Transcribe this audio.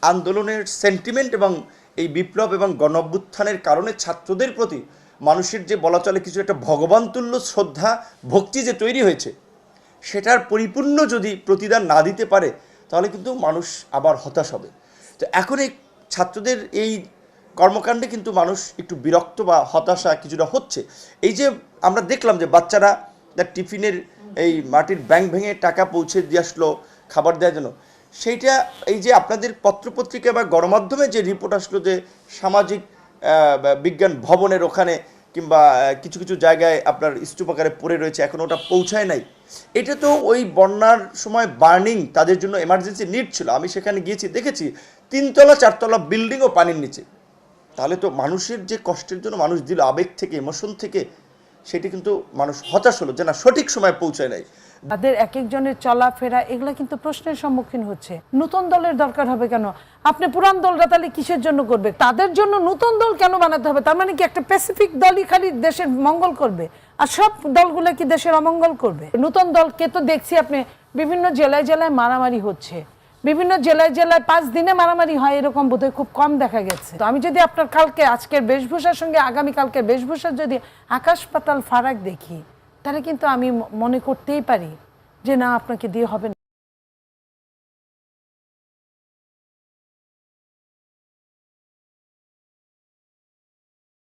আন্দোলনের সেন্টিমেন্ট এবং এই বিপ্লব এবং গণ অভ্যুত্থানের কারণে ছাত্রদের প্রতি মানুষের যে বলা চলে কিছু একটা ভগবানতুল্য শ্রদ্ধা ভক্তি যে তৈরি হয়েছে, সেটার পরিপূর্ণ যদি প্রতিদান না দিতে পারে তাহলে কিন্তু মানুষ আবার হতাশ হবে। তো এখন এই ছাত্রদের এই কর্মকাণ্ডে কিন্তু মানুষ একটু বিরক্ত বা হতাশা কিছুটা হচ্ছে। এই যে আমরা দেখলাম যে বাচ্চারা তার টিফিনের এই মাটির ব্যাংক ভেঙে টাকা পৌঁছে দিয়ে আসলো খাবার দেওয়ার জন্য, সেইটা এই যে আপনাদের পত্রপত্রিকা বা গণমাধ্যমে যে রিপোর্ট আসলো যে সামাজিক বিজ্ঞান ভবনের ওখানে কিংবা কিছু কিছু জায়গায় আপনার স্তূপ আকারে পড়ে রয়েছে, এখন ওটা পৌঁছায় নাই, এটা তো ওই বন্যার সময় বার্নিং তাদের জন্য এমার্জেন্সি নিড ছিল। আমি সেখানে গিয়েছি, দেখেছি 3তলা 4তলা বিল্ডিংও পানির নিচে। তাহলে তো মানুষের যে কষ্টের জন্য মানুষ দিল আবেগ থেকে, ইমোশন থেকে, সেটি কিন্তু মানুষ হতাশ হলো যে না সঠিক সময় পৌঁছায় নাই। তাদের এক একজনের চলাফেরা এগুলো কিন্তু প্রশ্নের সম্মুখীন হচ্ছে। নতুন দলের দরকার হবে কেন? আপনি পুরান দলরা তাহলে কিসের জন্য করবে? তাদের জন্য নতুন দল কেন বানাতে হবে? তার মানে কি একটা স্পেসিফিক দলই খালি দেশের মঙ্গল করবে আর সব দলগুলো কি দেশের অমঙ্গল করবে? নতুন দলকে তো দেখছি আপনি বিভিন্ন জেলায় জেলায় মারামারি হচ্ছে, বিভিন্ন জেলায় জেলায় 5 দিনে মারামারি হয়, এরকম বোধহয় খুব কম দেখা গেছে। তো আমি যদি আপনার কালকে আজকের বেশভূষার সঙ্গে আগামীকালকের বেশভূষার যদি আকাশ পাতাল ফারাক দেখি, তাহলে কিন্তু আমি মনে করতেই পারি যে না, আপনাকে দিয়ে হবে না।